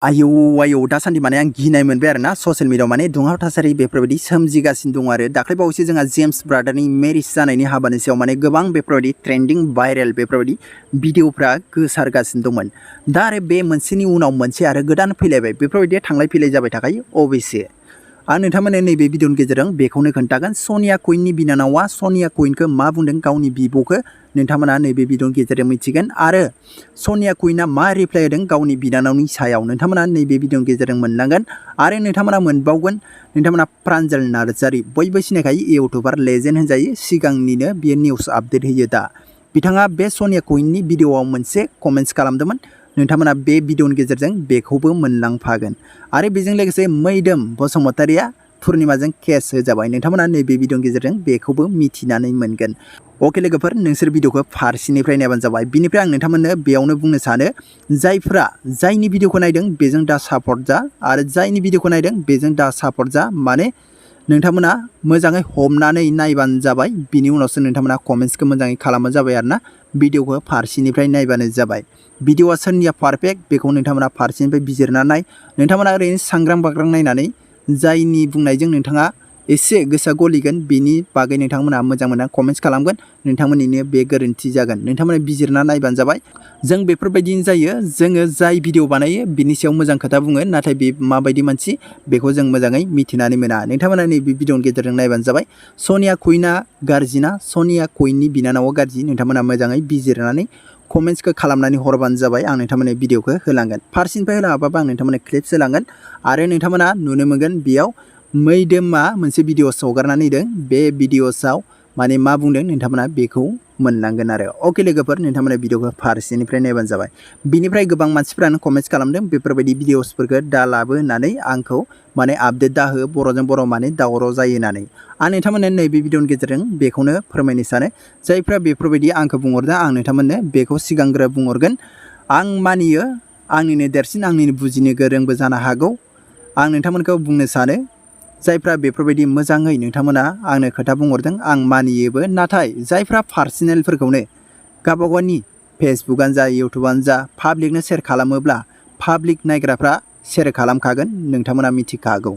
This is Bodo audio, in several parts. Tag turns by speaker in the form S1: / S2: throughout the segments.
S1: आयौ दासान्दि माने आं गिनाय मोनबाय आरोना ससियेल मिडियाआव माने दुंहाव थासारि बेफोरबायदि सोमजिगासिनो दं आरो दाख्लैबावैसो जोंहा जेम्स ब्रादारनि मेरिज जानायनि हाबानि सायाव माने गोबां बेफोरबायदि ट्रेन्डिं भाइरेल बेफोरबायदि भिडिअफ्रा गोसारगासिनो दंमोन। दा आरो बे मोनसेनि उनाव मोनसे आरो गोदान फैलायबाय बेफोरबायदि थांलाय फैलाय जाबाय थाखायो अबयसे। आं नोंथांमोननो नैबे भिडिअनि गेजेरजों बेखौनो खोन्थागोन सनिया कुइननि बिनानावा सनिया कुइनखौ मा बुंदों गावनि बिब'खौ नोंथांमोना नैबे भिडिअनि गेजेरजों मिथिगोन आरो सनिया कुइनआ मा रिप्लाय होदों गावनि बिनानावनि सायाव नोंथांमोना नैबे भिडिअनि गेजेरजों मोनलांगोन आरो नोंथांमोना मोनबावगोन नोंथांमोना प्रान्जल नार्जारी बयबो सिनायखायो इउटुबार लेजेन्ड होनजायो सिगांनिनो बियो निउस आपडेट होयो दा बिथाङा बे सनिया कुइननि भिडिअआव मोनसे कमेन्ट्स खालामदोंमोन नोंथांमोना बे भिडिअनि गेजेरजों बेखौबो मोनलांफागोन आरो बेजों लोगोसे मैदोम बसुमतारिया पुर्णिमाजों केस होजाबाय नोंथांमोना नैबे भिडिअनि गेजेरजों बेखौबो मिथिनानै मोनगोन। अके लोगोफोर नोंसोर भिडिअखौ फारसेनिफ्राय नायबानो जाबाय बिनिफ्राय आं नोंथांमोननो बेयावनो बुंनो सानो जायनि भिडिअखौ नायदों बेजों दा सापर्ट जा आरो जायनि भिडिअखौ नायदों बेजों दा सापर्ट जा माने नोंथांमोना मोजाङै हमनानै नायबानो जाबाय बिनि उनावसो नोंथांमोना कमेन्ट्सखौ मोजाङै खालामबानो जाबाय आरोना भिडिअखौ फारसेनिफ्राय नायबानो जाबाय। भिडिअआ सोरनिया पारफेक्ट बेखौ नोंथांमोना फारसेनिफ्राय बिजिरना नाय नोंथांमोना ओरैनो सांग्रां बाग्रां नायनानै जायनि बुंनायजों नोंथाङा एसे गोसोआ गलिगोन बिनि बागै नोंथांमोना मोजां मोजां कमेन्ट्स खालामगोन नोंथांमोननिनो बे गोरोन्थि जागोन नोंथांमोना बिजिरना नायबानो जाबाय। जों बेफोरबायदिनो जायो जोङो जाय भिडिअ बानायो बिनि सायाव मोजां खोथा बुङो नाथाय बे माबायदि मानसि बेखौ जों मोजाङै मिथिनानै मोना नोंथांमोना नैबे भिडिअनि गेजेरजों नायबानो जाबाय। सनिया कुइनआ गाज्रिना सनिया कुइननि बिनानावा गाज्रि नोंथांमोना मोजाङै बिजिरनानै कमेन्ट्सखौ खालामनानै हरबानो जाबाय आं नोंथांमोननो भिडिअखौ होलांगोन फारसेनिफ्राय होलाङाबाबो आं नोंथांमोननो क्लिप्स होलांगोन आरो नोंथांमोना नुनो मोनगोन बेयाव मैदोमआ मोनसे भिडिअस हगारनानै होदों बे भिडिअसआव माने मा बुंदों नोंथांमोना बेखौ मोनलांगोन आरो अके लोगोफोर नोंथांमोना भिडिअखौ फारसेनिफ्राय नायबानो जाबाय। बिनिफ्राय गोबां मानसिफ्रानो कमेन्ट्स खालामदों बेफोरबायदि भिडिअसफोरखौ दा लाबो होननानै आंखौ माने आपडेट दाहो बर'जों बर' माने दावराव जायो होननानै आं नोंथांमोननो नैबे भिडिअनि गेजेरजों बेखौनो फोरमायनो सानो जायफ्रा बेफोरबायदि आंखौ बुंहरदों आं नोंथांमोननो बेखौ सिगांग्रो बुंहरगोन आं मानियो आंनिनो देरसिन आंनिनो बुजिनो गोरोंबो जानो हागौ आं नोंथांमोनखौ बुंनो सानो जायफ्रा बेफोरबायदि मोजाङै नोंथांमोना आंनो खोथा बुंहरदों आं मानियोबो नाथाय जायफ्रा पार्सनेलफोरखौनो गावबागावनि फेसबुकआनो जा इउटुबानो जा पाब्लिकनो शेयार खालामोब्ला पाब्लिक नायग्राफ्रा शेयार खालामखागोन नोंथांमोना मिथिखागौ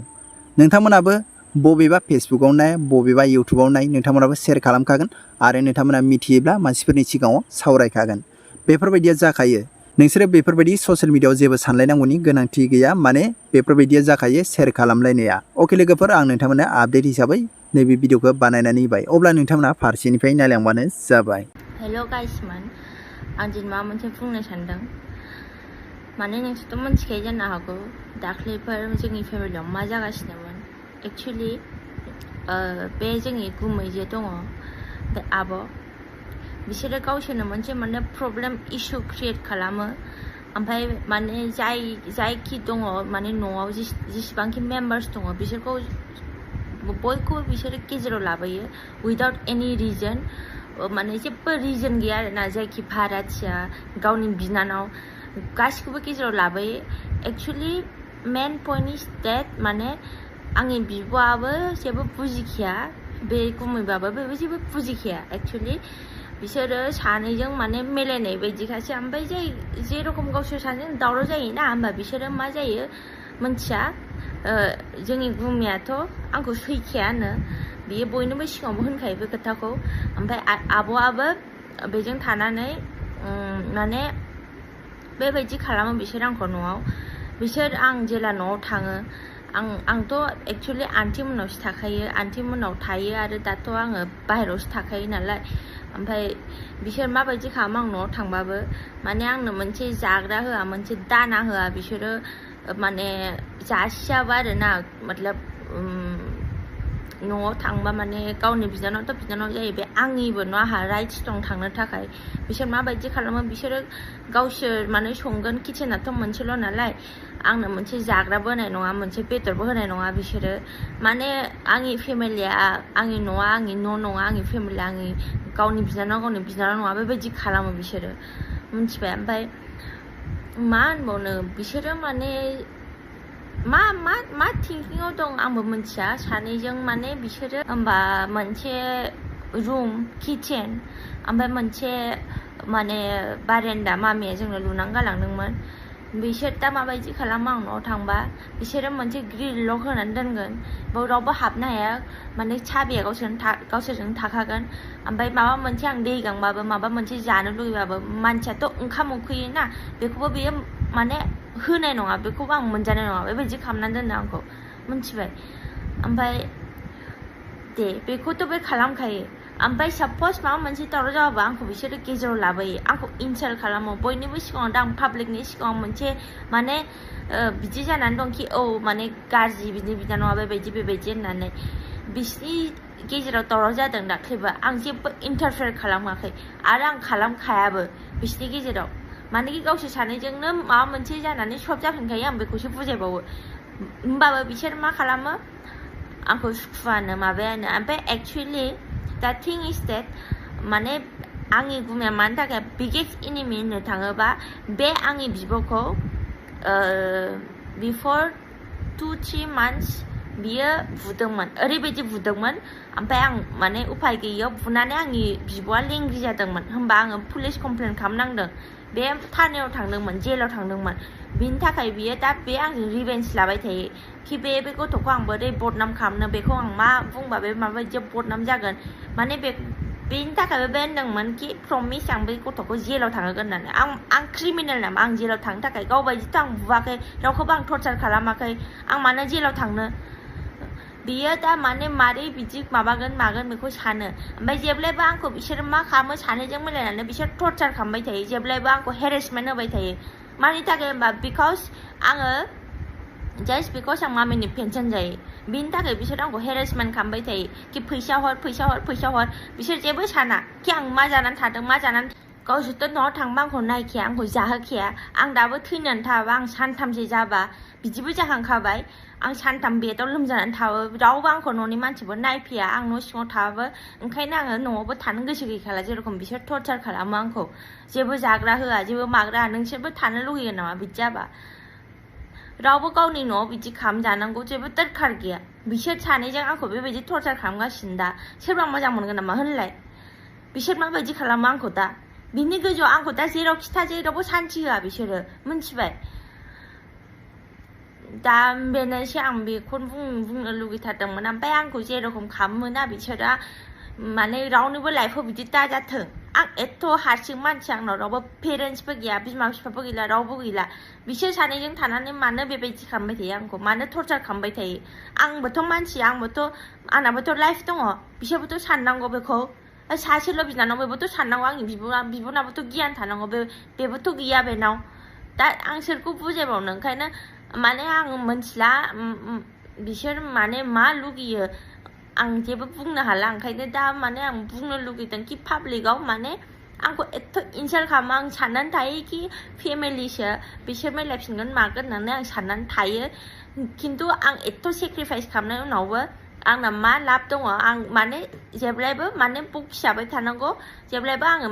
S1: नोंथांमोनाबो बबेबा फेसबुकआव नाय बबेबा इउटुबाव नाय नोंथांमोनाबो शेयार खालामखागोन आरो नोंथांमोना मिथियोब्ला मानसिफोरनि सिगाङाव सावरायखागोन बेफोरबायदिया जाखायो नोंसोरो बेफोरबायदि ससियेल मिडियाआव जेबो सानलायनांगौनि गोनांथि गैया माने बेफोरबायदिया जाखायो शेयार खालामलायनाया अके लोगोफोर आं नोंथांमोननो आपडेट हिसाबै नैबे भिडिअखौ बानायनानै होबाय अब्ला नोंथांमोना फारसेनिफ्राय नायलांबानो जाबाय।
S2: हेलो गाइसमोन आं दिनै माबा मोनसे बुंनो सानदों माने नोंसोरथ' मिथिखायो जानो हागौ दाख्लैफोर जोंनि फेमिलियाव मा जागासिनोमोन एक्चुअलि बे जोंनि गुमै जे दङ बे आब' बिसोरो गावसोरनो मोनसे माने प्रब्लेम इशु क्रिएट खालामो ओमफ्राय माने जायखि दङ माने न'आव जेसेबांखि मेम्बार्स दङ बिसोरखौ बयखौबो बिसोरो गेजेराव लाबोयो उइदाउट एनि रिजन माने जेबो रिजन गैया आरोना जायखि भाराथिया गावनि बिनानाव गासिखौबो गेजेराव लाबोयो एक्चुअलि मेन पइन्ट इज डेट माने आंनि बिब'आबो जेबो बुजिखाया बे गुमैबाबो बेबो जेबो बुजिखाया एक्चुअलि बिसोरो सानैजों माने मिलायनाय बायदिखासो ओमफ्राय जेरखम गावसोर सानैजों दावराव जायोना होमबा बिसोरो मा जायो मोनथिया जोंनि गुमैयाथ' आंखौ सैखायानो बियो बयनोबो सिगाङावबो होनखायो बे खोथाखौ ओमफ्राय आब'आबो बेजों थानानै माने बेबायदि खालामो बिसोर आंखौ न'आव बिसोर आं जेला न'आव थाङो आंथ' एक्चुअलि आन्टि मोननावसो थाखायो आन्टि मोननाव थायो आरो दाथ' आङो बाहेरायावसो थाखायो नालाय ओमफ्राय बिसोर माबायदि खालामो आं न'आव थांबाबो माने आंनो मोनसे जाग्रा होआ मोनसे दाना होआ बिसोरो माने जासियाबो आरोना मतलब न'आव थांबा माने गावनि बिनानावथ' बिनानाव जायो बे आंनिबो न' आंहा राइट्स दं थांनो थाखाय बिसोर माबायदि खालामो बिसोरो गावसोर माने संगोन किचेनाथ' मोनसेल' नालाय आंनो मोनसे जाग्राबो होनाय नङा मोनसे बेदरबो होनाय नङा बिसोरो माने आंनि फेमिलिया आंनि न'आ आंनि न' नङा आंनि फेमिलिया आंनि गावनि बिनानाव नङा बेबायदि खालामो बिसोरो मिथिबाय ओमफ्राय मा होनबावनो बिसोरो माने मा थिंकिंआव दं आंबो मिथिया सानैजों माने बिसोरो होमबा मोनसे रुम किचेन ओमफ्राय मोनसे माने बारेन्दा मामिया जोंनो लुनानै गालांदोंमोन बिसोर दा माबायदि खालामो आं न'आव थांबा बिसोरो मोनसे ग्रिल लक होनानै दोनगोन बेयाव रावबो हाबनो हाया माने साबिया गावसोरजों थाखागोन ओमफ्राय माबा मोनसे आं दै गांबाबो माबा मोनसे जानो लुगैबाबो मानसियाथ' ओंखाम उखैयोना बेखौबो बेयो माने होनाय नङा बेखौबो आं मोनजानाय नङा बेबायदि खालामनानै दोनो आंखौ मिथिबाय ओमफ्राय दे बेखौथ' बे खालामखायो ओमफ्राय साप'ज माबा मोनसे दावराव जाबाबो आंखौ बिसोरो गेजेराव लाबोयो आंखौ इनसाल्ट खालामो बयनिबो सिगाङाव दा आं पाब्लिकनि सिगाङाव मोनसे माने बिदि जानानै दं कि औ माने गाज्रि बिदि बिनानावा बेबायदि होननानै बिसिनि गेजेराव दावराव जादों दाख्लैबो आं जेबो इन्टारफेयार खालामाखै आरो आं खालामखायाबो बिसिनि गेजेराव मानेकि गावसोर सानैजोंनो माबा मोनसे जानानै सल्भ जाफिनखायो आं बेखौसो बुजायबावो होमबाबो बिसोर मा खालामो आंखौ सुखुवानो माबायानो ओमफ्राय एक्चुवेलि दा थिं इज देट माने आंनि गुमाया मानि थाखाय बिगेस्ट एनिमि होननो थाङोबा बे आंनि बिब'खौ बिफर 2-3 मान्थस बियो बुदोंमोन ओरैबायदि बुदोंमोन ओमफ्राय आं माने उफाय गैयियाव बुनानै आंनि बिब'आ लेंग्रि जादोंमोन होमबा आङो पुलिस कमप्लेन खालामनांदों बे थानायाव थांदोंमोन जेलाव थांदोंमोन बिनि थाखाय बियो दा बे आंजों रिभेन्स लाबाय थायो कि बे गथ'खौ आं बोरै बदनाम खालामनो बेखौ आं मा बुंबा बे माबायदि बदनाम जागोन माने बेनि थाखायबो बे होनदोंमोन कि प्रमिस आं बे गथ'खौ जेलाव थांहोगोन होननानै आं क्रिमिनेल नामा आं जेलाव थांनो थाखाय गावबायदिथ' आं बुवाखै रावखौबो आं टर्चार खालामाखै आं मानो जेलाव थांनो बियो दा माने मारै बिदि माबागोन मागोन बेखौ सानो ओमफ्राय जेब्लायबो आंखौ बिसोर मा खालामो सानैजों मिलायनानै बिसोर टर्चार खालामबाय थायो जेब्लायबो आंखौ हेरेसमेन्ट होबाय थायो मानि थाखाय होनबा बिकज आङो जास्ट बिकज आं मामिनि पेन्सन जायो बिनि थाखाय बिसोर आंखौ हेरेसमेन्ट खालामबाय थायो कि फैसा हर बिसोर जेबो साना कि आं मा जानानै थादों मा जानानै गावसोरथ' न'आव थांबा आंखौ नायखाया आंखौ जाहोखाया आं दाबो थैनानै थाबा आं सानथामसो जाबा बिदिबो जाखांखाबाय आं सानथाम बेदाव लोमजानानै थाबो रावबो आंखौ न'नि मानसिबो नायफैया आं न' सिङाव थाबाबो ओंखायनो आङो न'आवबो थानो गोसो गैखाला जेरखम बिसोर टर्चार खालामो आंखौ जेबो जाग्रा होआ जेबो माग्रा होआ नोंसोरबो थानो लुगैगोन नामा बिदि जाबा रावबो गावनि न'आव बिदि खालामजानांगौ जेबो दरखार गैया बिसोर सानैजों आंखौ बेबायदि टर्चार खालामगासिनो दा सोरबा मोजां मोनगोन नामा होनलाय बिसोर माबायदि खालामो आंखौ दा बिनि गोजौआव आंखौ दा जेरावखि था जेरावबो सान्थि होआ बिसोरो मिथिबाय दा बेनोसै आं बेखौनो बुंनो लुगैथारदोंमोन ओमफ्राय आंखौ जेरखम खालामोना बिसोरो माने रावनिबो लाइफआव बिदि दाजाथों आं एथ' हारसिं मानसि आंनाव रावबो पेरेन्टसबो गैया बिमा बिफाबो गैला रावबो गैला बिसोर सानैजों थानानै मानो बेबायदि खालामबाय थायो आंखौ मानो टर्चार खालामबाय थायो आंबोथ' मानसि आंनाबोथ' लाइफ दङ बिसोरबोथ' साननांगौ बेखौ सासेल' बिनानाव बेबोथ' साननांगौ आंनि बिब'नाबोथ' गियान थानांगौ बेबोथ' गैया बेनाव दा आं सोरखौ बुजायबावनो ओंखायनो माने आं मोनथिला बिसोर माने मा लुगैयो आं जेबो बुंनो हाला ओंखायनो दा माने आं बुंनो लुगैदों कि पाब्लिकआव माने आंखौ एथ' इनसाल्ट खालामो आं साननानै थायो कि फेमिलिसो बिसोर मिलायफिनगोन मागोन होननानै आं साननानै थायो खिन्थु आं एथ' सेक्रिफाइस खालामनायनि उनावबो आंना मा लाब दङ आं माने जेब्लायबो माने बखिजाबाय थानांगौ जेब्लायबो आङो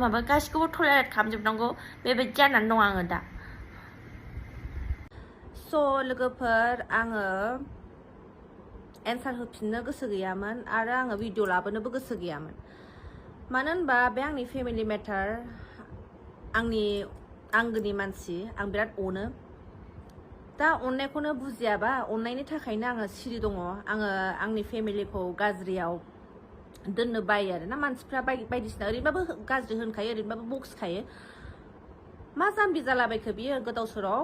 S2: माबा गासिखौबो टलारेट खालामजोबनांगौ बेबायदि जानानै दं आङो दा स' लोगोफोर आङो एन्सार होफिननो गोसो गैयामोन आरो आङो भिडिअ लाबोनोबो गोसो गैयामोन मानो होनबा बे आंनि फेमिलि मेटार आंनि आंगोनि मानसि आं बिराद अनो दा अननायखौनो बुजियाबा अननायनि थाखायनो आङो सिरि दङ आङो आंनि फेमिलिखौ गाज्रियाव दोननो बायो आरोना मानसिफ्रा बायदिसिना ओरैनोबाबो गाज्रि होनखायो ओरैनोबाबो बखिखायो मा जाम्बि जालाबायखो बियो गोदाव सोराव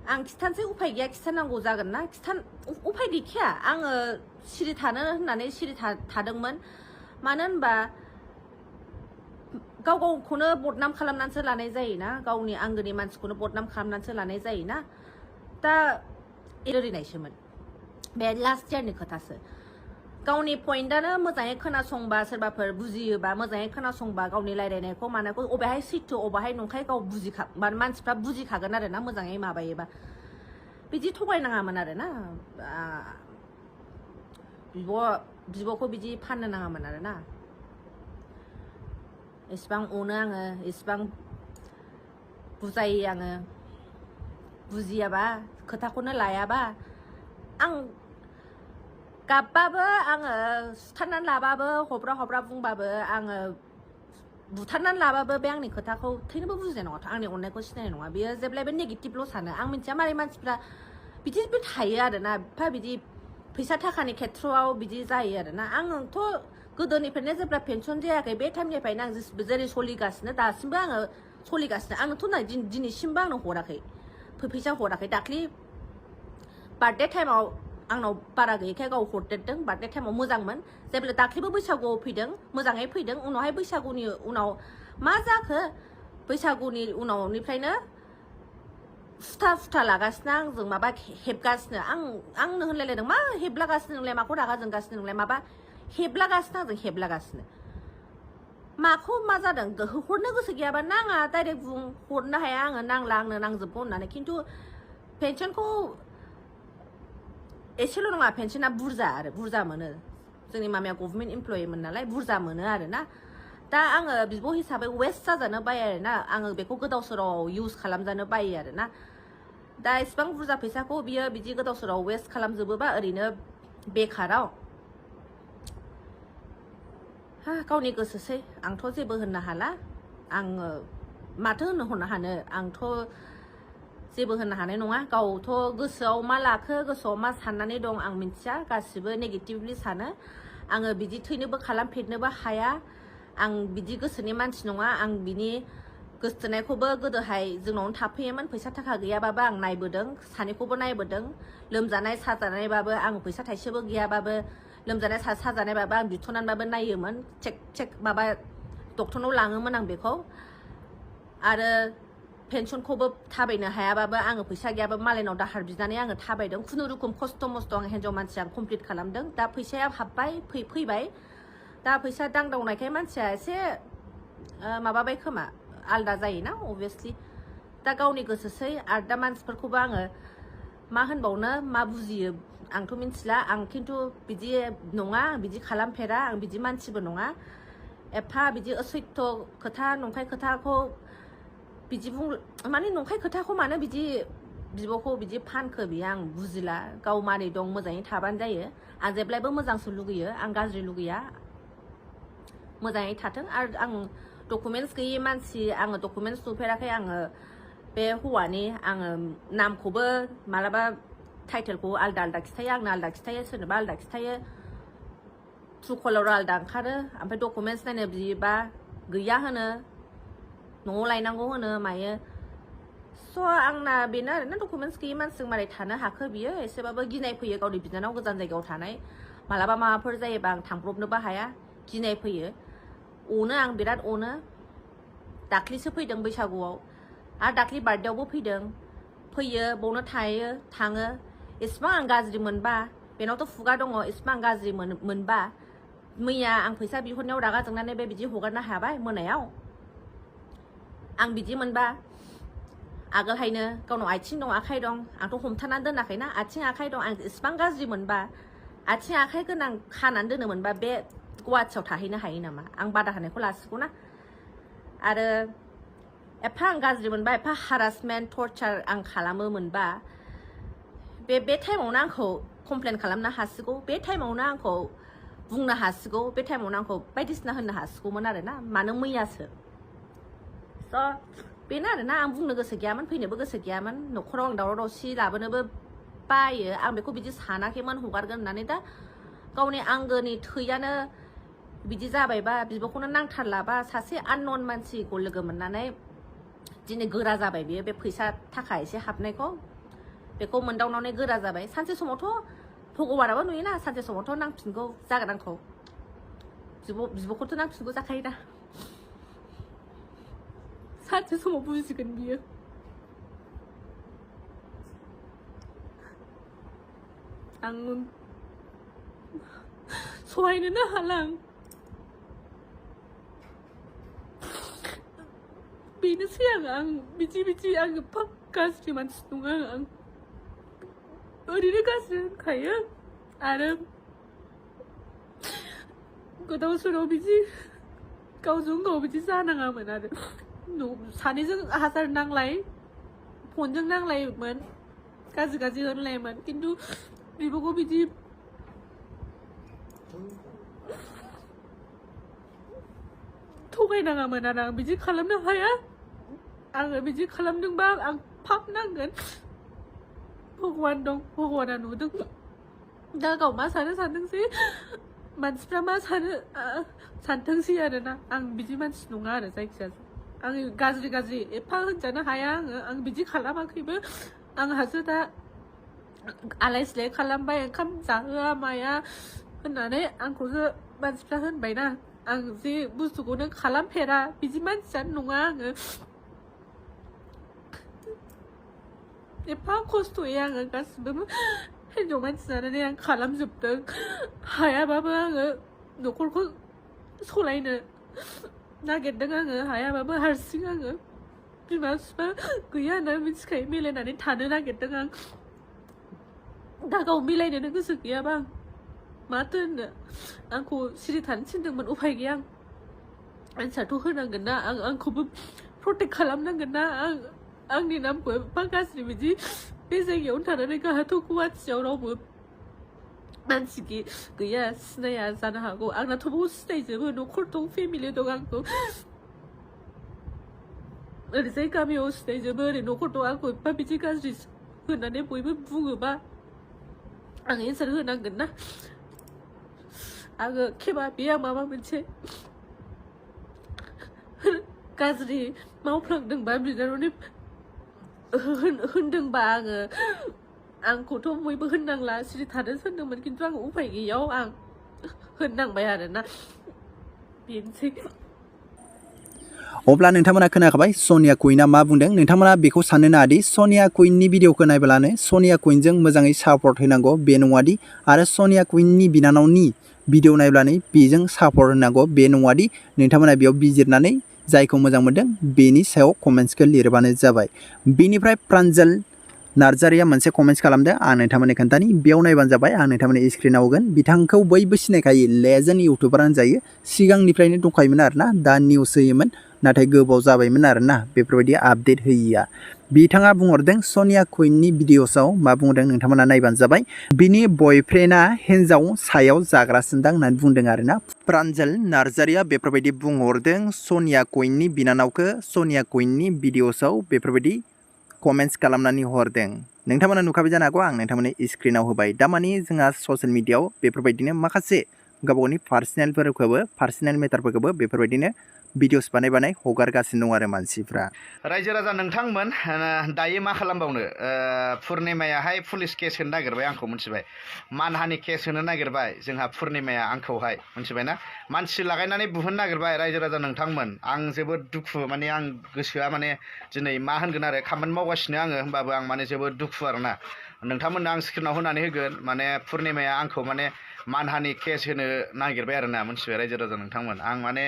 S2: आं खिथानोसै उफाय गैया खिथानांगौ जागोन ना उफाय गैखाया आङो सिरि थानो होननानै सिरि थादोंमोन मानो होनबा गावखौनो बदनाम खालामनानैसो लानाय जायोना गावनि आंगोनि मानसिखौनो बदनाम खालामनानैसो लानाय जायोना दा एरैनायसोमोन बे लास्ट इयारनि खोथासो गावनि पइन्टआनो मोजाङै खोनासंबा सोरबाफोर बुजियोबा मोजाङै खोनासंबा गावनि रायलायनायखौ मानायखौ अबेहाय सैथो अबेहाय नंखाय गाव मानसिफ्रा बुजिखागोन आरो ना मोजाङै माबायोबा बिदि थगायनाङामोन आरो ना बिब'खौ बिदि फाननो नाङामोन आरो ना एसेबां अनो आङो एसेबां बुजायो आङो बुजियाबा खोथाखौनो लायाबा आं गाबबाबो आङो सुथारनानै लाबाबो हब्रा बुंबाबो आङो
S3: बुथारनानै लाबाबो बे आंनि खोथाखौ थैनोबो बुजिनाय नङा आंनि अननायखौ सिनायनाय नङा बेयो जेब्लायबो नेगेटिभल' सानो आं मिथिया मारै मानसिफ्रा बिदिबो थायो आरोना एफा बिदि फैसा थाखानि खेथ्रआव बिदि जायो आरोना आंथ' गोदोनिफ्रायनो जेब्ला पेनसन जायाखै बे टाइमनिफ्रायनो आं जेरै सोलिगासिनो दासिमबो आङो सोलिगासिनो आंनोथ' नै दिनैसिमबो आंनो हराखै फैसा हराखै दाख्लि बार्थडे टाइमाव आंनाव बारा गैयैखाय गाव हरदेरदों बार्थडे टाइमाव मोजांमोन जेब्ला दाख्लिबो बैसागुआव फैदों मोजाङै फैदों उनावहाय बैसागुनि उनाव मा जाखो बैसागुनि उनावनिफ्रायनो फुथा लागासिनो आंजों माबा हेबगासिनो आंनो होनलायलायदों मा हेबलागासिनो नोंलाय माखौ रागा जोंगासिनो नोंलाय माबा हेबलागासिनो आंजों हेबलागासिनो माखौ मा जादों हरनो गोसो गैयाबा नाङा डाइरेक्ट बुं हरनो हाया आङो नांला आंनो नांजोबगौ होननानै खिन्थु पेनसनखौ एसेल' नङा पेनसना बुरजा मोनो जोंनि मामाया गभर्नमेन्ट इमप्लयिमोन नालाय बुरजा मोनो आरोना दा आङो बिब' हिसाबै वेस्ट जाजानो बायो आरोना आङो बेखौ गोदाव सोराव इउज खालामजानो बायो आरोना दा इसिबां बुरजा फैसाखौ बियो बिदि गोदाव सोराव वेस्ट खालामजोबोबा ओरैनो बेखाराव गावनि गोसोसै आंथ' जेबो होननो हाला आङो माथो होननो हानो आंथ' जेबो होननो हानाय नङा गावथ' गोसोआव मा लाखो गोसोआव मा साननानै दं आं मिथिया गासिबो नेगेटिभलि सानो आङो बिदि थैनोबो खालामफेरनोबो हाया आं बिदि गोसोनि मानसि नङा आं बिनि गोसोथोनायखौबो गोदोहाय जोंनावनो थाफैयोमोन फैसा थाखा गैयाबाबो आं नायबोदों सानैखौबो नायबोदों लोमजानाय साजानायबाबो आं फैसा थाइसेबो गैयाबाबो लोमजानाय साजानायबाबो आं बिथ'नानैबाबो नायोमोन चेक माबा डक्टरनाव लाङोमोन आं बेखौ आरो पेनसनखौबो थाबायनो हायाबाबो आङो फैसा गैयाबा मालायनाव दाहार बिनानै आङो थाबायदों खुनुरुखुम खस्थ' मस्थ' आं हिन्जाव मानसि आं कमप्लिट खालामदों दा फैसाया हाबबाय फैबाय दा फैसा दांदावनायखाय मानसिया एसे माबाबाय खोमा आलदा जायोना अभियासलि दा गावनि गोसोसै आरो दा मानसिफोरखौबो आङो मा होनबावनो मा बुजियो आंथ' मिथिला आं खिन्थु बिदि नङा बिदि खालामफेरा आं बिदि मानसिबो नङा एफा बिदि असैथ' खोथा नंखाय खोथाखौ बिदि माने नंखाय खोथाखौ मानो बिदि बिब'खौ बिदि फानखो बियो आं बुजिला गाव मारै दं मोजाङै थाबानो जायो आं जेब्लायबो मोजांसो लुगैयो आं गाज्रि लुगैया मोजाङै थाथों आरो आं डकुमेन्टस गैयि मानसि आङो डकुमेन्टस नुफेराखै आङो बे हौवानि आङो नामखौबो मालाबा टाइटेलखौ आलदा खिथायो आंनो आलदा खिथायो सोरनोबा आलदा खिथायो ट्रु कलार आलदा ओंखारो ओमफ्राय डकुमेन्टस नायनो बियोबा गैया होनो न'आव लायनांगौ होनो मायो स' आंना बेनो आरोना डकुमेन्टस गैयि मानसिजों मारै थानो हाखो बियो एसेबाबो गिनाय फैयो गावनि बिनानाव गोजान जायगायाव थानाय मालाबा माबाफोर जायोबा आं थांब्रबनोबो हाया गिनाय फैयो अनो आं बिराद अनो दाख्लिसो फैदों बैसागुआव आरो दाख्लि बार्थडेआवबो फैयो बावनो थाङो इसिबां आं गाज्रि मोनबा बेनावथ' खुगा दङ इसिबां आं गाज्रि मोनबा मैया आं फैसा बिहरनायाव रागा जोंनानै बे बिदि हगारनो हाबाय मोनायाव आं बिदि मोनबा आगोलहायनो गावनाव आथिं दं आखाइ दं आंथ' हमथानानै दोनाखैना आथिं आखाइ दं आं इसिबां गाज्रि मोनबा आथिं आखाइ गोनां खानानै दोनो मोनबा बे गुवाहाटियाव थाहैनो हायो नामा आं बादा होनायखौ लासिगौ ना आरो एफा आं गाज्रि मोनबा एफा हारासमेन्ट टर्चार आं खालामो मोनबा बे टाइमावनो आंखौ कमप्लेन खालामनो हासिगौ बे टाइमावनो आंखौ बुंनो हासिगौ बे टाइमावनो आंखौ बायदिसिना होननो हासिगौमोन आरोना मानो मैयासो स' बेनो आरोना आं बुंनो गोसो गैयामोन फैनोबो गोसो गैयामोन न'खराव आं दावराव दावसि लाबोनोबो बायो आं बेखौ बिदि सानाखैमोन हगारगोन होननानै दा गावनि आंगोनि थैयानो बिदि जाबायबा बिब'खौनो नांथारलाबा सासे आननन मानसिखौ लोगो मोननानै दिनै गोरा जाबाय बियो बे फैसा थाखा एसे हाबनायखौ बेखौ मोनदावनानै गोरा जाबाय सानसे समावथ' भगबानाबो नुयोना सानसे समावथ' नांफिनगौ जागोन आंखौ बिब'खौथ' नांफिनगौ जाखायो दा सानसे समाव बुजिगोन बियो आं सहायनोनो हाला आं बेनोसै आं बिदि आं एफा गाज्रि मानसि नङा आं ओरैनो गाज्रि होनखायो आरो गोदाव सोराव बिदि गावजों गाव बिदि जानाङामोन आरो सानैजों हाजार नांलाय फनजों नांलायोमोन गाज्रि होनलायोमोन खिन्थु बिब'खौ बिदि थगायनाङामोन आरो आं बिदि खालामनो हाया आङो बिदि खालामदोंबा आं पाप नांगोन भगवान दं भगवाना नुदों दा गाव मा सानो सानथोंसै मानसिफ्रा मा सानो सानथोंसै आरोना आं बिदि मानसि नङा आरो जायखिजाया आं गाज्रि गाज्रि एफा होनजानो हाया आं बिदि खालामाखैबो आंहासो दा आलाय सिलाय खालामबाय ओंखाम जाहोआ माया होननानै आंखौसो मानसिफ्रा होनबायना आं जे बुस्थुखौनो खालामफेरा बिदि मानसियानो नङा आङो एफा खस्थ'यै आङो गासिबो हिन्जाव मानसि जानानै आं खालामजोबदों हायाबाबो आङो न'खरखौ सलायनो नागिरदों आङो हायाबाबो हारसिं आङो बिमा बिफा गैया होनना मिथिखायो मिलायनानै थानो नागिरदों आं दा गाव मिलायनोनो गोसो गैयाबा आं माथो होननो आंखौ सिरि थानो थिनदोंमोन उफाय गैया आं आनसारथ' होनांगोन ना आंखौबो प्रटेक्ट खालामनांगोन ना आंनि नामखौ एफा गाज्रि बिदि बे जायगायावनो थानानै गाहाथ' गुवाहाटियाव रावबो मानसि गैया सिनाया जानो हागौ आंनाथ' बहुद सिनायजोबो न'खर दं फेमिलि दं आंखौ ओरैजाय गामियाव सिनायजोबो ओरै न'खर दं आंखौ एफा बिदि गाज्रि होननानै बयबो बुङोबा आं एन्सार होनांगोन ना आङो खेबा बेयो माबा मोनसे गाज्रि मावफ्लांदोंबा बिनानावनि होनदोंबा आंखौथ' बयबो होननांला सिरि थानो सानदोंमोन खिन्थु आं उफाय गैयैयाव आं होननांबाय आरोना बेनोसै
S1: अब्ला नोंथांमोना खोनाखाबाय सनिया कुइना मा बुंदों नोंथांमोना बेखौ साननो नाङा दि सनिया कुइननि भिडिअखौ नायब्लानो सनिया कुइनजों मोजाङै सापर्ट होनांगौ बे नङादि आरो सनिया कुइननि बिनानावनि भिडिअ नायब्लानो बेजों सापर्ट होनांगौ बे नङादि नोंथांमोना बेयाव बिजिरनानै जायखौ मोजां मोनदों बेनि सायाव कमेन्ट्सखौ लिरबानो जाबाय बेनिफ्राय प्रान्जल नार्जारिया मोनसे कमेन्ट्स खालामदों आं नोंथांमोननो खोन्थानि बेयाव नायबानो जाबाय आं नोंथांमोननो स्क्रिनाव होगोन बिथांखौ बयबो सिनायखायो लेजेन्ड इउटुबारानो जायो सिगांनिफ्रायनो दंखायोमोन आरोना दा निउस होयोमोन नाथाय गोबाव जाबायमोन आरोना बेफोरबायदि आपडेट होयिया बिथाङा बुंहरदों सनिया कुइननि भिडिअसआव मा बुंदों नोंथांमोना नायबानो जाबाय बिनि बयफ्रेन्डआ हिन्जाव सायाव जाग्रासोनदां होननानै बुंदों आरोना प्रान्जल नार्जारिया बेफोरबायदि बुंहरदों सनिया कुइननि बिनानावखौ सनिया कुइननि भिडिअसआव बेफोरबायदि कमेन्ट्स खालामनानै हरदों नोंथांमोना नुखाबाय जानो हागौ आं नोंथांमोननो स्क्रिनाव होबाय दामानि जोंहा ससियेल मिडियाआव बेफोरबायदिनो माखासे गावबागावनि पार्सनेल मेटारफोरखौबो बेफोरबायदिनो भिडिअस बानाय हगारगासिनो दं आरो मानसिफ्रा
S4: रायजो राजा नोंथांमोन दायो मा खालामबावनो पुर्निमायाहाय पुलिस केस होनो नागिरबाय आंखौ मिथिबाय मानहानि केस होनो नागिरबाय जोंहा पुर्निमाया आंखौहाय मिथिबायना मानसि लागायनानै बुहोनो नागिरबाय रायजो राजा नोंथांमोन आं जोबोद दुखु माने आं गोसोआ माने दिनै मा होनगोन आरो खामानि मावगासिनो आङो होमबाबो आं माने जोबोद दुखु आरोना नोंथांमोननो आं स्क्रिनाव होनानै होगोन माने पुर्निमाया आंखौ माने मानहानि केस होनो नागिरबाय आरोना मिथिबाय रायजो राजा नोंथांमोन आं माने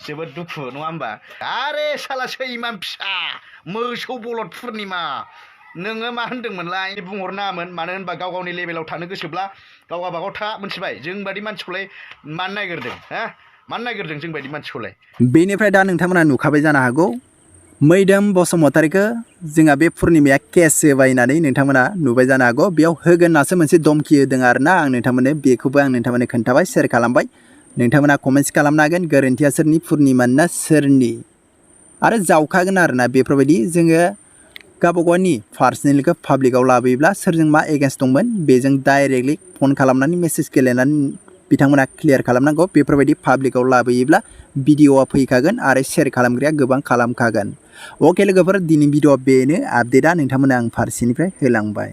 S4: जोबोद दुखु नङा होमबा आरे साला सैमान फिसा मोसौ बलद पुर्निमा नोङो मा होनदोंमोनलाय बुंहरनाङामोन मानो होनबा गाव गावनि लेभेलाव थानो गोसोब्ला गाव गावबागाव था मिथिबाय जोंबादि मानसिखौलाय मानो नागिरदों मानो नागिरदों जोंबायदि मानसिखौलाय
S1: बेनिफ्राय दा नोंथांमोना नुखाबाय जानो हागौ मैदोम बसुमतारीखौ जोंहा बे पुर्निमाया केस होबाय होननानै नोंथांमोना नुबाय जानो हागौ बेयाव होगोन होननासो मोनसे धमखि होदों आरोना आं नोंथांमोननो बेखौबो आं नोंथांमोननो खोन्थाबाय शेयार खालामबाय नोंथांमोना कमेन्ट्स खालामनो हागोन गोरोन्थिया सोरनि पुर्निमाना सोरनि आरो जावखागोन आरोना बेफोरबायदि जोङो गावबागावनि पार्सनेलखौ पाब्लिकआव लाबोयोब्ला सोरजों मा एगेन्स्ट दंमोन बेजों डाइरेक्टलि फन खालामनानै मेसेज गेलेनानै बिथांमोना क्लियार खालामनांगौ बेफोरबायदि पाब्लिकआव लाबोयोब्ला भिडिअआ फैखागोन आरो शेयार खालामग्राया गोबां खालामखागोन अके लोगोफोर दिनै भिडिअआ बेनो आपडेटआ नोंथांमोना आं फारसेनिफ्राय होलांबाय